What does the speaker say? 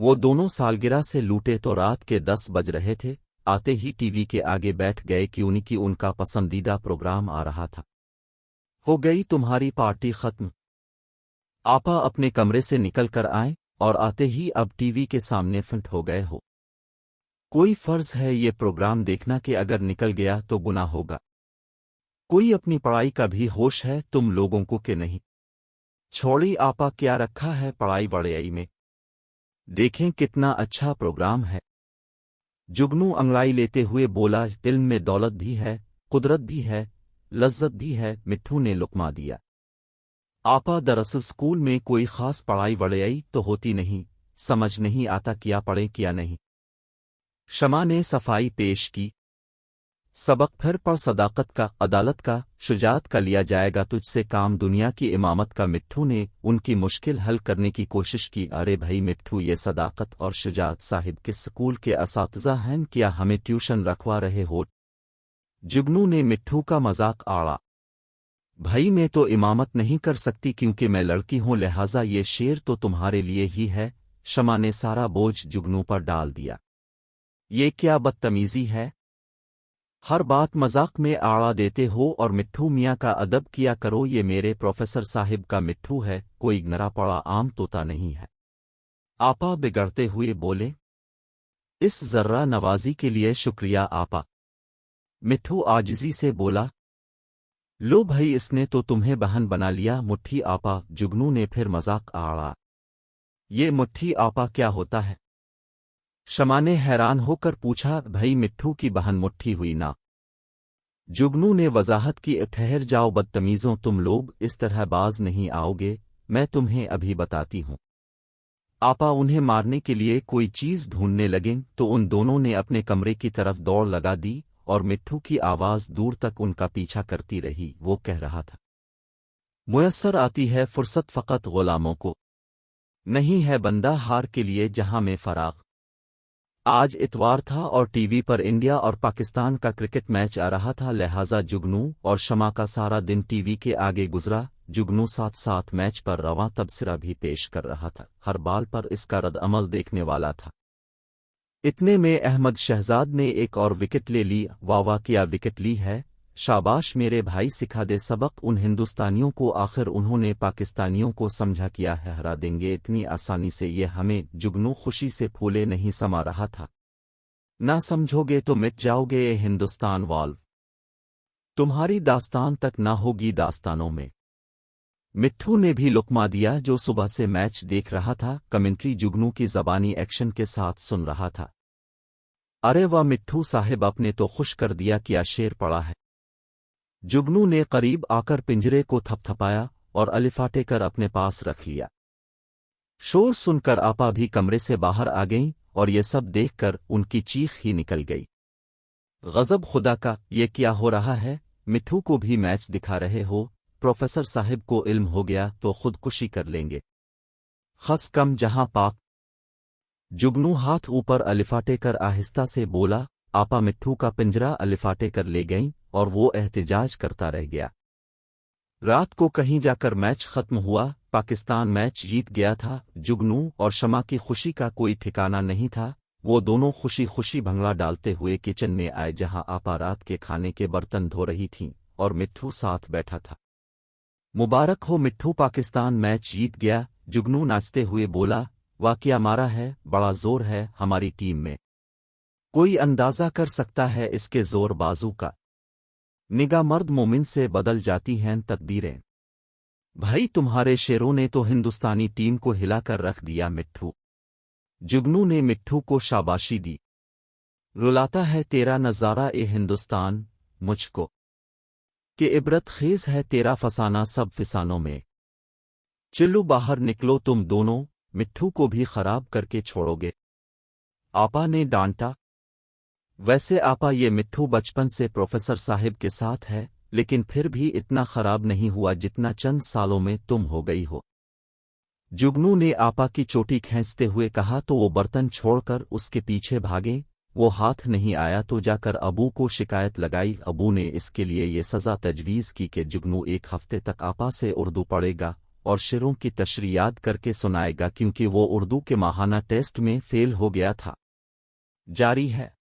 وہ دونوں سالگرہ سے لوٹے تو رات کے 10 بج رہے تھے، آتے ہی ٹی وی کے آگے بیٹھ گئے کیونکہ ان کا پسندیدہ پروگرام آ رہا تھا۔ ہو گئی تمہاری پارٹی ختم؟ آپا اپنے کمرے سے نکل کر آئیں اور آتے ہی اب ٹی وی کے سامنے فنٹ ہو گئے ہو۔ کوئی فرض ہے یہ پروگرام دیکھنا کہ اگر نکل گیا تو گناہ ہوگا؟ کوئی اپنی پڑھائی کا بھی ہوش ہے تم لوگوں کو کہ نہیں؟ چھوڑی آپا، کیا رکھا ہے پڑھائی وڑائی میں؟ دیکھیں کتنا اچھا پروگرام ہے۔ جگنو انگڑائی لیتے ہوئے بولا، علم میں دولت بھی ہے، قدرت بھی ہے، لذت بھی ہے۔ مٹھو نے لقمہ دیا۔ آپا دراصل اسکول میں کوئی خاص پڑھائی وڑائی تو ہوتی نہیں، سمجھ نہیں آتا کیا پڑھیں کیا نہیں۔ شمع نے صفائی پیش کی۔ سبق پھر پڑھ، صداقت کا، عدالت کا، شجاعت کا لیا جائے گا تجھ سے کام، دنیا کی امامت کا۔ مٹھو نے ان کی مشکل حل کرنے کی کوشش کی۔ ارے بھائی مٹھو، یہ صداقت اور شجاعت صاحب کے سکول کے اساتذہ ہیں، کیا ہمیں ٹیوشن رکھوا رہے ہو؟ جگنو نے مٹھو کا مذاق آڑا۔ بھائی میں تو امامت نہیں کر سکتی کیونکہ میں لڑکی ہوں، لہٰذا یہ شعر تو تمہارے لیے ہی ہے۔ شمع نے سارا بوجھ جگنو پر ڈال دیا۔ یہ کیا بدتمیزی ہے؟ ہر بات مذاق میں آڑا دیتے ہو، اور مٹھو میاں کا ادب کیا کرو، یہ میرے پروفیسر صاحب کا مٹھو ہے، کوئی نرا پڑا عام طوطا نہیں ہے۔ آپا بگڑتے ہوئے بولے، اس ذرہ نوازی کے لیے شکریہ آپا۔ مٹھو عاجزی سے بولا، لو بھائی اس نے تو تمہیں بہن بنا لیا مٹھی آپا۔ جگنو نے پھر مذاق آڑا۔ یہ مٹھی آپا کیا ہوتا ہے؟ شمع نے حیران ہو کر پوچھا۔ بھائی مٹھو کی بہن مٹھی ہوئی نا۔ جگنو نے وضاحت کی۔ ٹھہر جاؤ بدتمیزوں، تم لوگ اس طرح باز نہیں آؤ گے، میں تمہیں ابھی بتاتی ہوں۔ آپا انہیں مارنے کے لیے کوئی چیز ڈھونڈنے لگیں تو ان دونوں نے اپنے کمرے کی طرف دوڑ لگا دی، اور مٹھو کی آواز دور تک ان کا پیچھا کرتی رہی۔ وہ کہہ رہا تھا، میسر آتی ہے فرصت فقط غلاموں کو، نہیں ہے بندہ ہار کے لیے جہاں میں فراغ۔ آج اتوار تھا اور ٹی وی پر انڈیا اور پاکستان کا کرکٹ میچ آ رہا تھا، لہٰذا جگنو اور شمع کا سارا دن ٹی وی کے آگے گزرا۔ جگنو ساتھ ساتھ میچ پر رواں تبصرہ بھی پیش کر رہا تھا، ہر بال پر اس کا رد عمل دیکھنے والا تھا۔ اتنے میں احمد شہزاد نے ایک اور وکٹ لے لی۔ واہ واہ کیا وکٹ لی ہے، شاباش میرے بھائی، سکھا دے سبق ان ہندوستانیوں کو، آخر انہوں نے پاکستانیوں کو سمجھا کیا ہے، ہرا دیں گے اتنی آسانی سے یہ ہمیں۔ جگنو خوشی سے پھولے نہیں سما رہا تھا۔ نہ سمجھو گے تو مٹ جاؤ گے اے ہندوستان والو، تمہاری داستان تک نہ ہوگی داستانوں میں۔ مٹھو نے بھی لقمہ دیا جو صبح سے میچ دیکھ رہا تھا، کمنٹری جگنو کی زبانی ایکشن کے ساتھ سن رہا تھا۔ ارے واہ مٹھو صاحب، آپ نے تو خوش کر دیا، کیا شعر پڑا ہے۔ جگنو نے قریب آ کر پنجرے کو تھپ تھپایا اور الفاٹے کر اپنے پاس رکھ لیا۔ شور سن کر آپا بھی کمرے سے باہر آ گئیں اور یہ سب دیکھ کر ان کی چیخ ہی نکل گئی۔ غضب خدا کا، یہ کیا ہو رہا ہے؟ مٹھو کو بھی میچ دکھا رہے ہو؟ پروفیسر صاحب کو علم ہو گیا تو خودکشی کر لیں گے، خس کم جہاں پاک۔ جگنو ہاتھ اوپر الفاٹے کر آہستہ سے بولا۔ آپا مٹھو کا پنجرا الفاٹے کر لے گئیں اور وہ احتجاج کرتا رہ گیا۔ رات کو کہیں جا کر میچ ختم ہوا، پاکستان میچ جیت گیا تھا۔ جگنو اور شمع کی خوشی کا کوئی ٹھکانہ نہیں تھا۔ وہ دونوں خوشی خوشی بھنگڑا ڈالتے ہوئے کچن میں آئے جہاں آپا رات کے کھانے کے برتن دھو رہی تھیں اور مٹھو ساتھ بیٹھا تھا۔ مبارک ہو مٹھو، پاکستان میچ جیت گیا۔ جگنو ناچتے ہوئے بولا، واقعہ مارا ہے، بڑا زور ہے ہماری ٹیم میں، کوئی اندازہ کر سکتا ہے اس کے زور بازو کا۔ نگاہ مرد مومن سے بدل جاتی ہیں تقدیریں۔ بھائی تمہارے شیروں نے تو ہندوستانی ٹیم کو ہلا کر رکھ دیا مٹھو۔ جگنو نے مٹھو کو شاباشی دی۔ رلاتا ہے تیرا نظارہ اے ہندوستان مجھ کو، کہ عبرت خیز ہے تیرا فسانہ سب فسانوں میں۔ چلو باہر نکلو تم دونوں، مٹھو کو بھی خراب کر کے چھوڑو گے؟ آپا نے ڈانٹا۔ ویسے آپا یہ مٹھو بچپن سے پروفیسر صاحب کے ساتھ ہے، لیکن پھر بھی اتنا خراب نہیں ہوا جتنا چند سالوں میں تم ہو گئی ہو۔ جگنو نے آپا کی چوٹی کھینچتے ہوئے کہا تو وہ برتن چھوڑ کر اس کے پیچھے بھاگے۔ وہ ہاتھ نہیں آیا تو جا کر ابو کو شکایت لگائی۔ ابو نے اس کے لیے یہ سزا تجویز کی کہ جگنو 1 ہفتے تک آپا سے اردو پڑھے گا اور شعروں کی تشریحات کر کے سنائے گا کیونکہ وہ اردو کے ماہانہ ٹیسٹ میں فیل ہو گیا تھا۔ جاری ہے۔